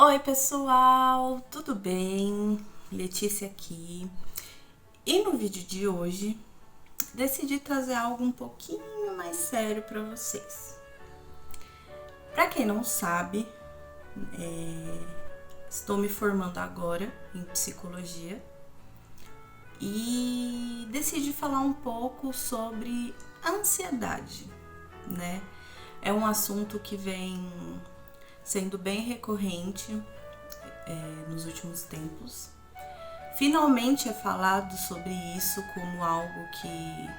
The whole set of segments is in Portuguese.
Oi pessoal, tudo bem? Letícia aqui. E no vídeo de hoje decidi trazer algo um pouquinho mais sério para vocês. Para quem não sabe, estou me formando agora em psicologia e decidi falar um pouco sobre ansiedade, né? É um assunto que vem sendo bem recorrente nos últimos tempos. Finalmente é falado sobre isso como algo que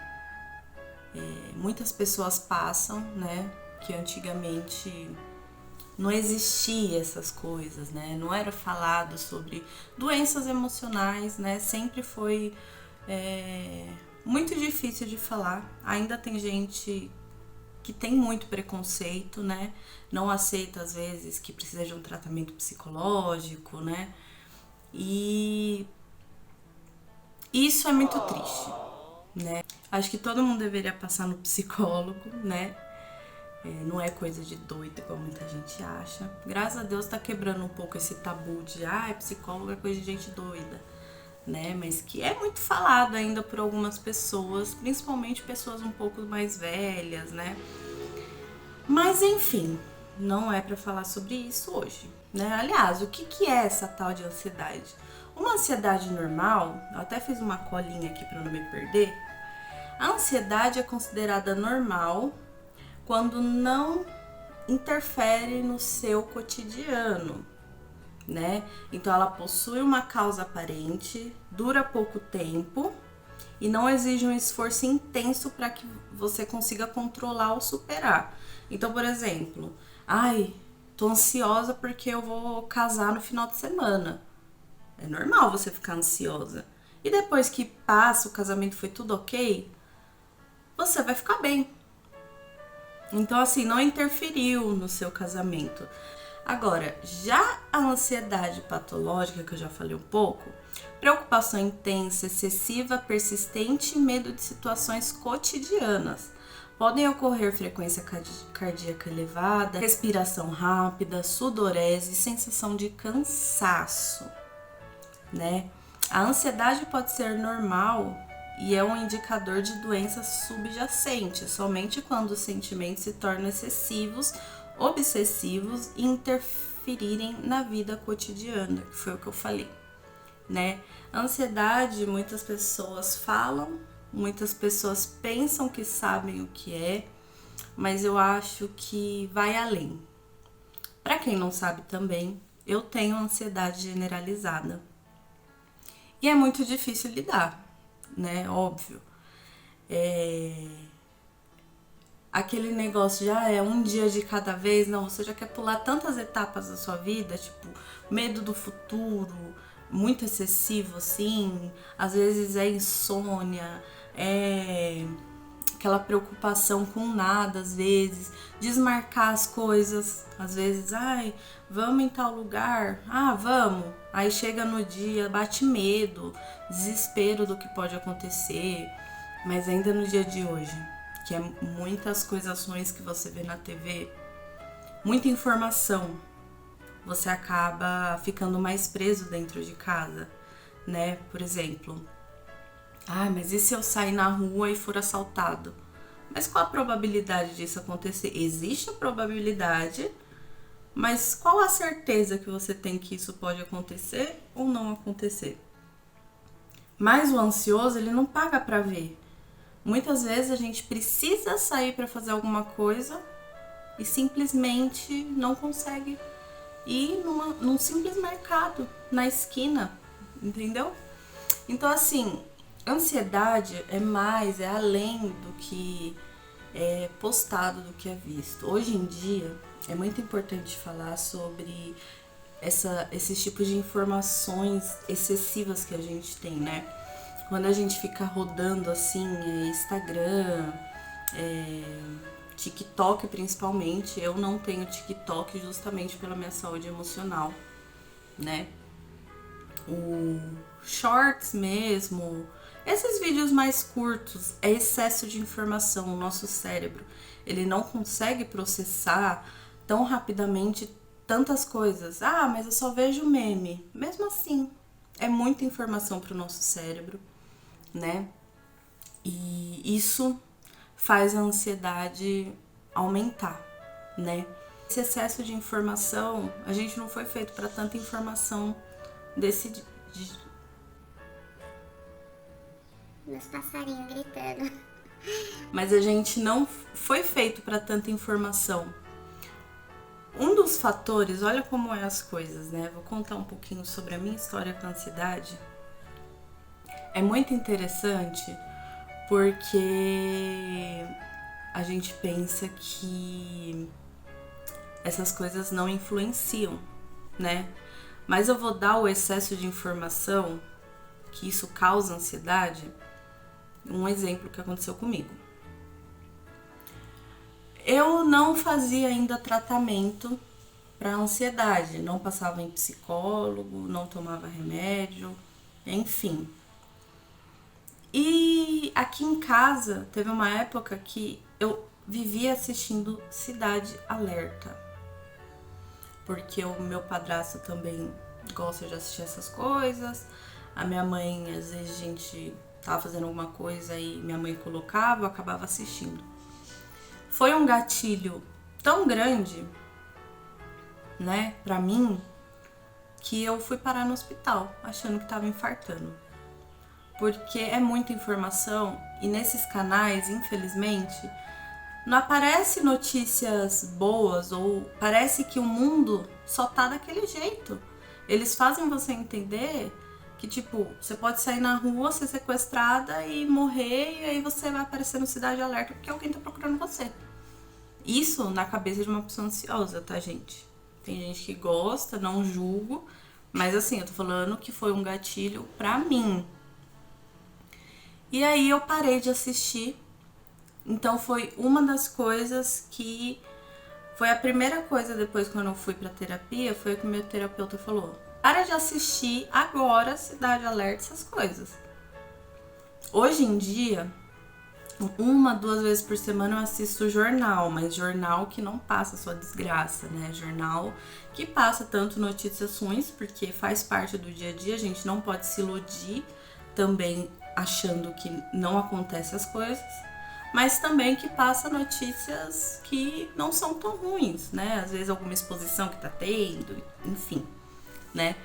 muitas pessoas passam, né? Que antigamente não existia essas coisas, né? Não era falado sobre doenças emocionais, né? Sempre foi muito difícil de falar. Ainda tem gente que tem muito preconceito, né? Não aceita às vezes que precisa de um tratamento psicológico, né? E isso é muito triste, né? Acho que todo mundo deveria passar no psicólogo, né? Não é coisa de doido, como muita gente acha. Graças a Deus tá quebrando um pouco esse tabu de psicólogo é coisa de gente doida, né? Mas que é muito falado ainda por algumas pessoas, principalmente pessoas um pouco mais velhas, né? Mas enfim, não é para falar sobre isso hoje, né? Aliás, o que é essa tal de ansiedade? Uma ansiedade normal, eu até fiz uma colinha aqui para não me perder. A ansiedade é considerada normal quando não interfere no seu cotidiano, né? Então ela possui uma causa aparente, dura pouco tempo e não exige um esforço intenso para que você consiga controlar ou superar. Então, por exemplo, tô ansiosa porque eu vou casar no final de semana. É normal você ficar ansiosa. E depois que passa, o casamento foi tudo ok, você vai ficar bem. Então, assim, não interferiu no seu casamento. Agora, já a ansiedade patológica, que eu já falei um pouco, preocupação intensa, excessiva, persistente e medo de situações cotidianas. Podem ocorrer frequência cardíaca elevada, respiração rápida, sudorese e sensação de cansaço, né? A ansiedade pode ser normal e é um indicador de doença subjacente, somente quando os sentimentos se tornam excessivos, obsessivos e interferirem na vida cotidiana, que foi o que eu falei, né? Ansiedade, muitas pessoas falam, muitas pessoas pensam que sabem o que é, mas eu acho que vai além. Para quem não sabe também, eu tenho ansiedade generalizada. E é muito difícil lidar, né? Óbvio. Aquele negócio de é um dia de cada vez, não, você já quer pular tantas etapas da sua vida, tipo, medo do futuro, muito excessivo assim, às vezes é insônia, é aquela preocupação com nada, às vezes, desmarcar as coisas, às vezes, vamos em tal lugar, vamos, aí chega no dia, bate medo, desespero do que pode acontecer, mas ainda no dia de hoje, que é muitas coisas ruins que você vê na TV, muita informação, você acaba ficando mais preso dentro de casa, né? Por exemplo, mas e se eu sair na rua e for assaltado? Mas qual a probabilidade disso acontecer? Existe a probabilidade, mas qual a certeza que você tem que isso pode acontecer ou não acontecer? Mas o ansioso, ele não paga para ver. Muitas vezes a gente precisa sair para fazer alguma coisa e simplesmente não consegue ir num simples mercado, na esquina, entendeu? Então, assim, ansiedade é além do que é postado, do que é visto. Hoje em dia, é muito importante falar sobre esses tipos de informações excessivas que a gente tem, né? Quando a gente fica rodando assim, Instagram, TikTok principalmente, eu não tenho TikTok justamente pela minha saúde emocional, né? O shorts mesmo, esses vídeos mais curtos, é excesso de informação. O nosso cérebro, ele não consegue processar tão rapidamente tantas coisas. Ah, mas eu só vejo meme. Mesmo assim, é muita informação para o nosso cérebro, né? E isso faz a ansiedade aumentar, né? Esse excesso de informação, a gente não foi feito para tanta informação Meus passarinhos gritando. Mas a gente não foi feito para tanta informação. Um dos fatores, olha como é as coisas, né? Vou contar um pouquinho sobre a minha história com a ansiedade. É muito interessante porque a gente pensa que essas coisas não influenciam, né? Mas eu vou dar o excesso de informação que isso causa ansiedade, um exemplo que aconteceu comigo. Eu não fazia ainda tratamento para ansiedade, não passava em psicólogo, não tomava remédio, enfim. E aqui em casa teve uma época que eu vivia assistindo Cidade Alerta, porque o meu padrasto também gosta de assistir essas coisas. A minha mãe, às vezes a gente tava fazendo alguma coisa e minha mãe colocava, eu acabava assistindo. Foi um gatilho tão grande, né, pra mim, que eu fui parar no hospital, achando que tava infartando. Porque é muita informação e nesses canais, infelizmente, não aparece notícias boas ou parece que o mundo só tá daquele jeito. Eles fazem você entender que, tipo, você pode sair na rua, ser sequestrada e morrer, e aí você vai aparecer no Cidade Alerta porque alguém tá procurando você. Isso na cabeça de uma pessoa ansiosa, tá, gente? Tem gente que gosta, não julgo, mas assim, eu tô falando que foi um gatilho pra mim. E aí eu parei de assistir. Então foi uma das coisas que... Foi a primeira coisa depois quando eu fui pra terapia, foi o que o meu terapeuta falou. Para de assistir agora Cidade Alerta, essas coisas. Hoje em dia, 1, 2 vezes por semana eu assisto jornal, mas jornal que não passa só desgraça, né? Jornal que passa tanto notícias ruins, porque faz parte do dia a dia, a gente não pode se iludir também achando que não acontecem as coisas, mas também que passa notícias que não são tão ruins, né? Às vezes alguma exposição que tá tendo, enfim, né?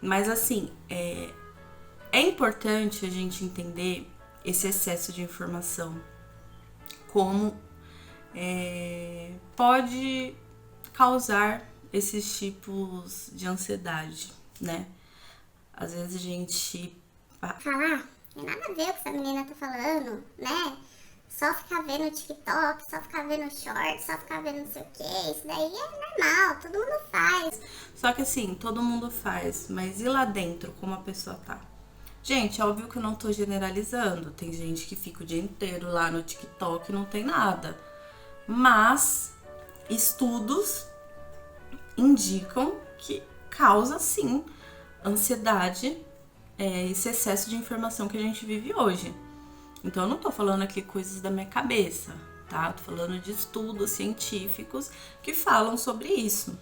Mas assim, é importante a gente entender esse excesso de informação, como pode causar esses tipos de ansiedade, né? Às vezes a gente... Falar, tem nada a ver com o que essa menina tá falando, né? Só ficar vendo TikTok, só ficar vendo short, só ficar vendo não sei o que. Isso daí é normal, todo mundo faz. Só que assim, todo mundo faz, mas e lá dentro, como a pessoa tá? Gente, é óbvio que eu não tô generalizando. Tem gente que fica o dia inteiro lá no TikTok e não tem nada. Mas estudos indicam que causa sim ansiedade, esse excesso de informação que a gente vive hoje. Então eu não tô falando aqui coisas da minha cabeça, tá? Tô falando de estudos científicos que falam sobre isso.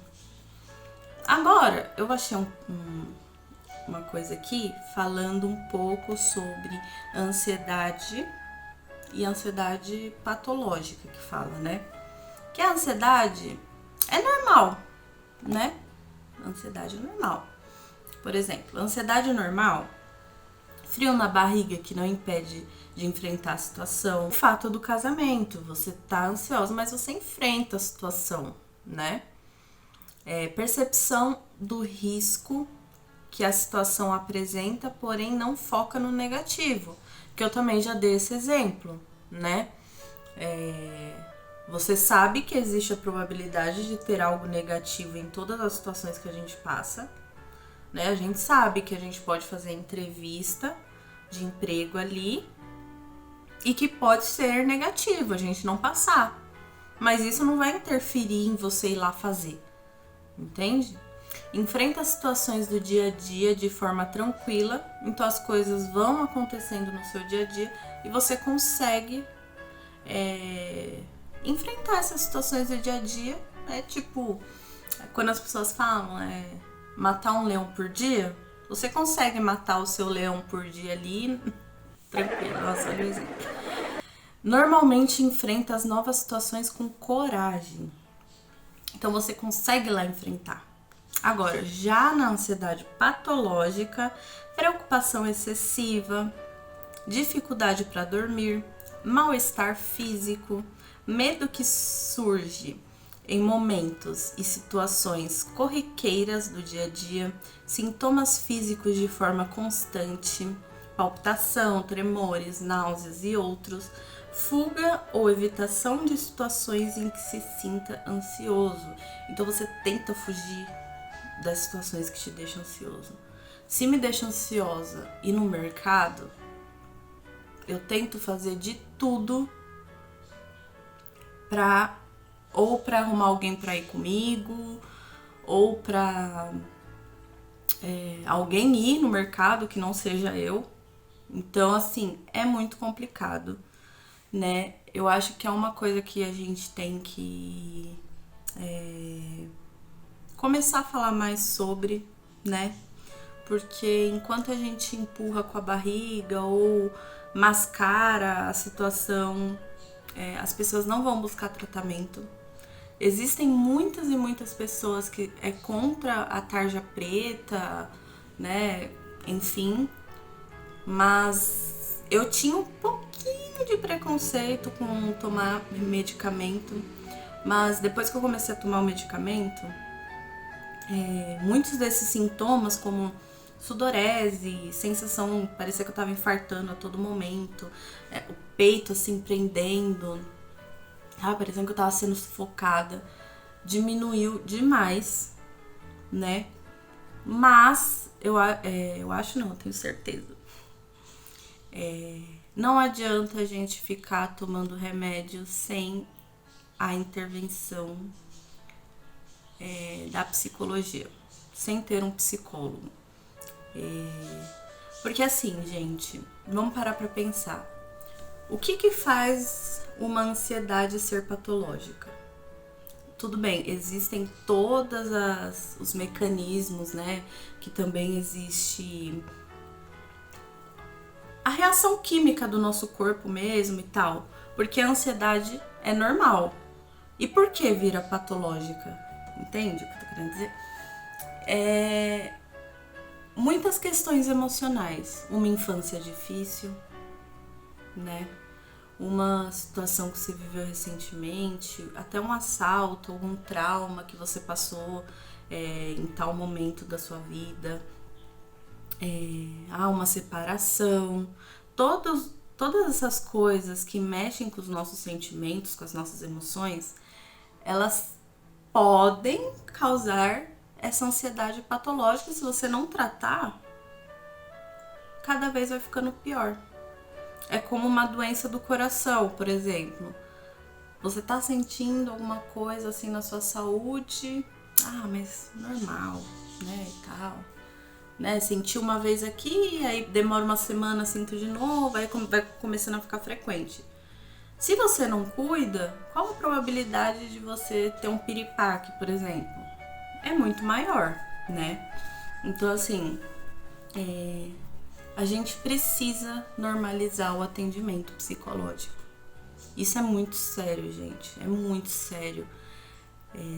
Agora, eu achei uma coisa aqui falando um pouco sobre ansiedade e ansiedade patológica que fala, né? Que a ansiedade é normal, né? A ansiedade é normal. Por exemplo, ansiedade normal, frio na barriga que não impede de enfrentar a situação. O fato do casamento, você tá ansiosa, mas você enfrenta a situação, né? Percepção do risco que a situação apresenta, porém não foca no negativo, que eu também já dei esse exemplo, né? Você sabe que existe a probabilidade de ter algo negativo em todas as situações que a gente passa, né? A gente sabe que a gente pode fazer entrevista de emprego ali e que pode ser negativo, a gente não passar. Mas isso não vai interferir em você ir lá fazer, entende? Enfrenta as situações do dia a dia de forma tranquila, então as coisas vão acontecendo no seu dia a dia e você consegue enfrentar essas situações do dia a dia, né? Tipo, Quando as pessoas falam matar um leão por dia, você consegue matar o seu leão por dia ali, tranquilo. Nossa, olha o exemplo. Normalmente enfrenta as novas situações com coragem. Então você consegue lá enfrentar. Agora, já na ansiedade patológica, preocupação excessiva, dificuldade para dormir, mal-estar físico, medo que surge em momentos e situações corriqueiras do dia a dia, sintomas físicos de forma constante, palpitação, tremores, náuseas e outros, fuga ou evitação de situações em que se sinta ansioso. Então você tenta fugir das situações que te deixam ansioso. Se me deixa ansiosa ir no mercado, eu tento fazer de tudo pra arrumar alguém pra ir comigo, ou pra alguém ir no mercado que não seja eu. Então, assim, é muito complicado, né? Eu acho que é uma coisa que a gente tem que começar a falar mais sobre, né? Porque enquanto a gente empurra com a barriga ou mascara a situação, as pessoas não vão buscar tratamento. Existem muitas e muitas pessoas que é contra a tarja preta, né? Enfim, mas eu tinha um pouquinho de preconceito com tomar medicamento, mas depois que eu comecei a tomar o medicamento, muitos desses sintomas, como sudorese, sensação, parecia que eu tava infartando a todo momento, o peito assim prendendo, parecendo que eu tava sendo sufocada, diminuiu demais, né? Mas eu acho não, eu tenho certeza. Não adianta a gente ficar tomando remédio sem a intervenção da psicologia, sem ter um psicólogo. Porque assim, gente, vamos parar pra pensar. O que faz uma ansiedade ser patológica? Tudo bem, existem todos os mecanismos, né? Que também existe a reação química do nosso corpo mesmo e tal. Porque a ansiedade é normal. E por que vira patológica? Entende o que eu tô querendo dizer? Muitas questões emocionais. Uma infância difícil, né? Uma situação que você viveu recentemente, até um assalto, algum trauma que você passou em tal momento da sua vida, uma separação, todas essas coisas que mexem com os nossos sentimentos, com as nossas emoções, elas podem causar essa ansiedade patológica. Se você não tratar, cada vez vai ficando pior. É como uma doença do coração, por exemplo. Você tá sentindo alguma coisa assim na sua saúde, mas normal, né, e tal. Né, senti uma vez aqui, aí demora uma semana, sinto de novo, aí vai começando a ficar frequente. Se você não cuida, qual a probabilidade de você ter um piripaque, por exemplo? É muito maior, né? Então, assim, a gente precisa normalizar o atendimento psicológico. Isso é muito sério, gente. É muito sério.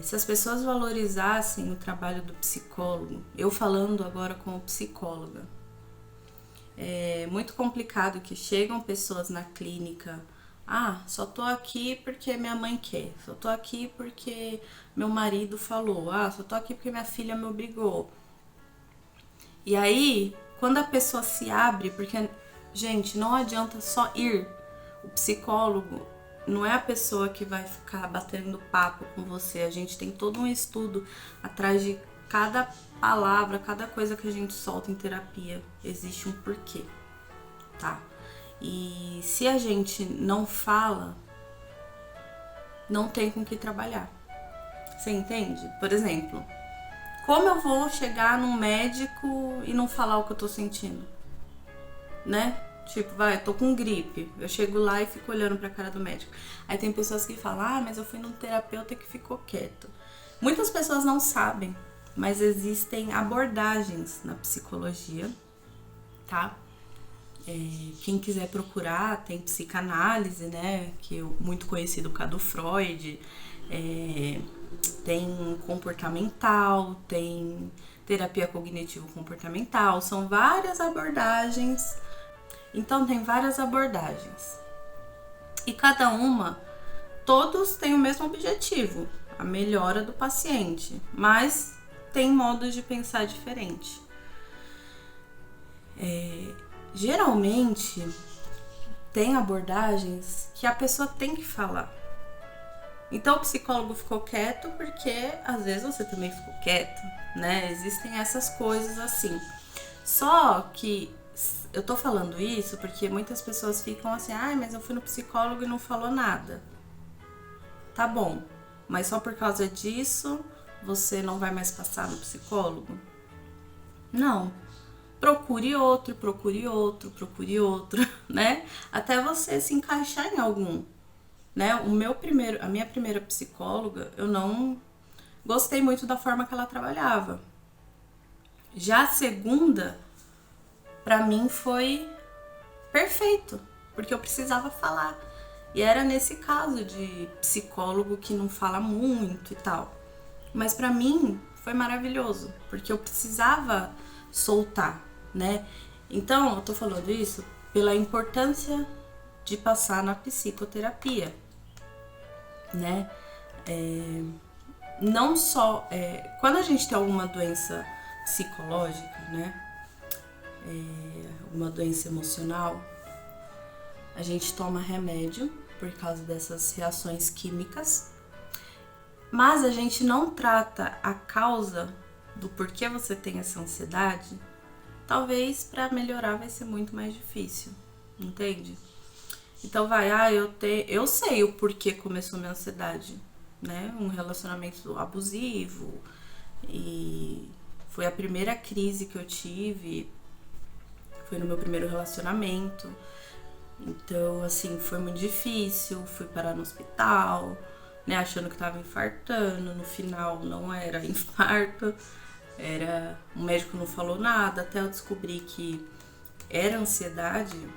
Se as pessoas valorizassem o trabalho do psicólogo, eu falando agora como psicóloga, é muito complicado que chegam pessoas na clínica, só tô aqui porque minha mãe quer, só tô aqui porque meu marido falou, só tô aqui porque minha filha me obrigou. E aí, quando a pessoa se abre, porque, gente, não adianta só ir. O psicólogo não é a pessoa que vai ficar batendo papo com você. A gente tem todo um estudo atrás de cada palavra, cada coisa que a gente solta em terapia. Existe um porquê, tá? E se a gente não fala, não tem com que trabalhar. Você entende? Por exemplo, como eu vou chegar num médico e não falar o que eu tô sentindo? Né? Tipo, eu tô com gripe. Eu chego lá e fico olhando pra cara do médico. Aí tem pessoas que falam, mas eu fui num terapeuta que ficou quieto. Muitas pessoas não sabem, mas existem abordagens na psicologia, tá? Quem quiser procurar, tem psicanálise, né? Que é muito conhecido por causa do Freud. Tem comportamental, tem terapia cognitivo-comportamental. São várias abordagens. Então, tem várias abordagens. E cada uma, todos têm o mesmo objetivo, a melhora do paciente, mas tem modos de pensar diferente. Geralmente, tem abordagens que a pessoa tem que falar. Então, o psicólogo ficou quieto porque, às vezes, você também ficou quieto, né? Existem essas coisas assim. Só que eu tô falando isso porque muitas pessoas ficam assim, mas eu fui no psicólogo e não falou nada. Tá bom, mas só por causa disso você não vai mais passar no psicólogo? Não. Procure outro, né? Até você se encaixar em algum, né? A minha primeira psicóloga, eu não gostei muito da forma que ela trabalhava. Já a segunda, pra mim foi perfeito, porque eu precisava falar. E era nesse caso de psicólogo que não fala muito e tal. Mas pra mim foi maravilhoso, porque eu precisava soltar, né? Então, eu tô falando isso pela importância de passar na psicoterapia, né? Não só... quando a gente tem alguma doença psicológica, né? Alguma doença emocional, a gente toma remédio por causa dessas reações químicas, mas a gente não trata a causa do porquê você tem essa ansiedade. Talvez para melhorar vai ser muito mais difícil, entende? Então eu sei o porquê começou minha ansiedade, né? Um relacionamento abusivo, e foi a primeira crise que eu tive, foi no meu primeiro relacionamento. Então, assim, foi muito difícil, fui parar no hospital, né, achando que tava infartando, no final não era infarto, o médico não falou nada, até eu descobrir que era ansiedade.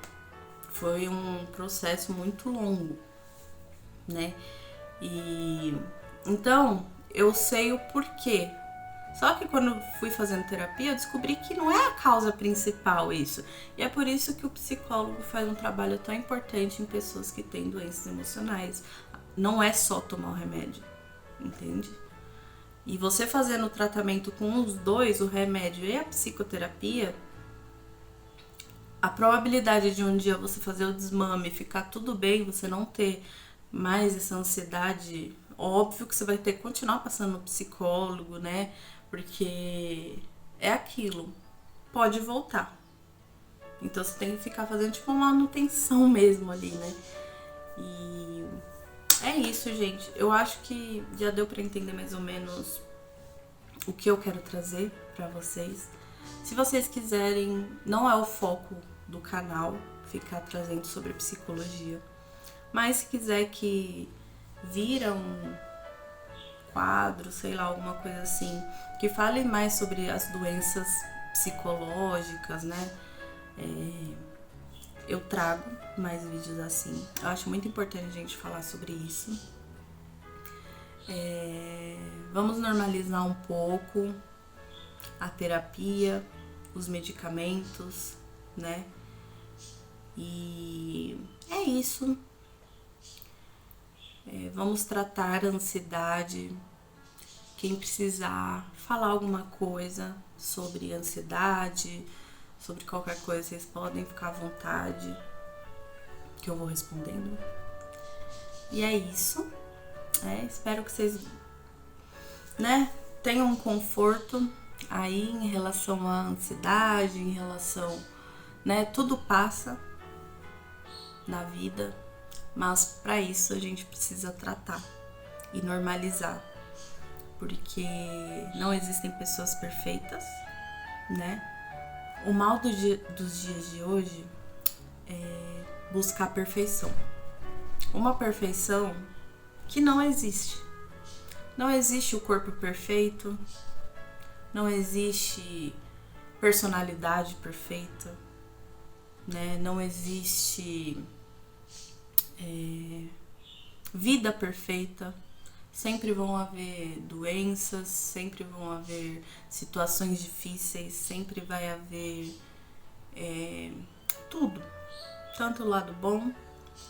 Foi um processo muito longo, né, e então eu sei o porquê. Só que quando eu fui fazendo terapia, eu descobri que não é a causa principal isso. E é por isso que o psicólogo faz um trabalho tão importante em pessoas que têm doenças emocionais. Não é só tomar o remédio, entende? E você fazendo o tratamento com os dois, o remédio e a psicoterapia, a probabilidade de um dia você fazer o desmame, ficar tudo bem, você não ter mais essa ansiedade, óbvio que você vai ter que continuar passando no psicólogo, né? Porque é aquilo, pode voltar. Então você tem que ficar fazendo tipo uma manutenção mesmo ali, né? E é isso, gente. Eu acho que já deu pra entender mais ou menos o que eu quero trazer pra vocês. Se vocês quiserem, não é o foco do canal ficar trazendo sobre psicologia, mas se quiser que vira um quadro, sei lá, alguma coisa assim, que fale mais sobre as doenças psicológicas, né? Eu trago mais vídeos assim. Eu acho muito importante a gente falar sobre isso. Vamos normalizar um pouco a terapia, os medicamentos, né? E é isso. Vamos tratar a ansiedade. Quem precisar falar alguma coisa sobre ansiedade, sobre qualquer coisa, vocês podem ficar à vontade, que eu vou respondendo. E é isso. Espero que vocês, né, tenham um conforto aí em relação à ansiedade, em relação, né, tudo passa na vida. Mas para isso a gente precisa tratar e normalizar, porque não existem pessoas perfeitas, né? O mal dos dias de hoje é buscar a perfeição. Uma perfeição que não existe. Não existe o corpo perfeito, não existe personalidade perfeita, né? Não existe vida perfeita. Sempre vão haver doenças, sempre vão haver situações difíceis, sempre vai haver tudo, tanto o lado bom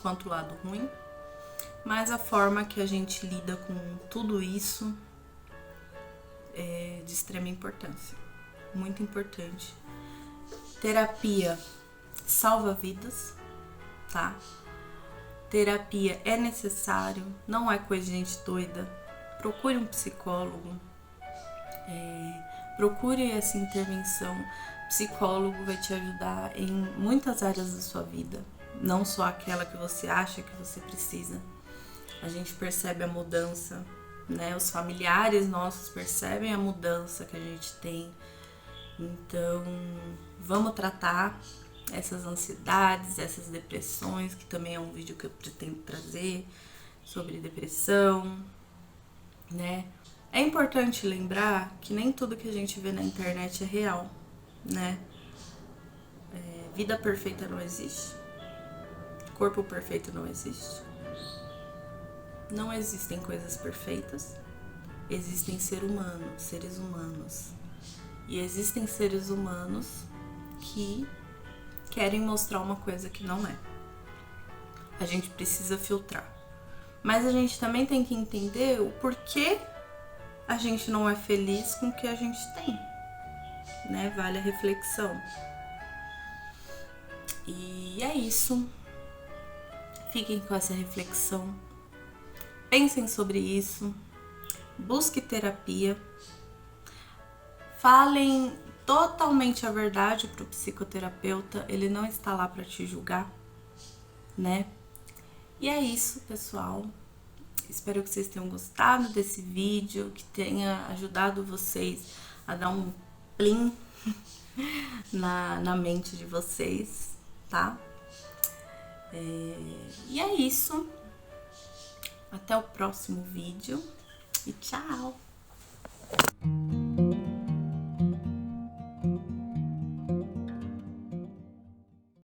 quanto o lado ruim, mas a forma que a gente lida com tudo isso é de extrema importância, muito importante. Terapia salva vidas, tá? Terapia é necessário, não é coisa de gente doida. Procure um psicólogo, procure essa intervenção. O psicólogo vai te ajudar em muitas áreas da sua vida, não só aquela que você acha que você precisa. A gente percebe a mudança, né? Os familiares nossos percebem a mudança que a gente tem. Então, vamos tratar essas ansiedades, essas depressões, que também é um vídeo que eu pretendo trazer sobre depressão, né? É importante lembrar que nem tudo que a gente vê na internet é real, né? Vida perfeita não existe, corpo perfeito não existe, não existem coisas perfeitas, existem seres humanos, e existem seres humanos que querem mostrar uma coisa que não é. A gente precisa filtrar. Mas a gente também tem que entender o porquê a gente não é feliz com o que a gente tem, né? Vale a reflexão. E é isso. Fiquem com essa reflexão. Pensem sobre isso. Busque terapia. Falem totalmente a verdade para o psicoterapeuta, ele não está lá para te julgar, né? E é isso, pessoal. Espero que vocês tenham gostado desse vídeo, que tenha ajudado vocês a dar um plim na mente de vocês, tá? E é isso. Até o próximo vídeo e tchau!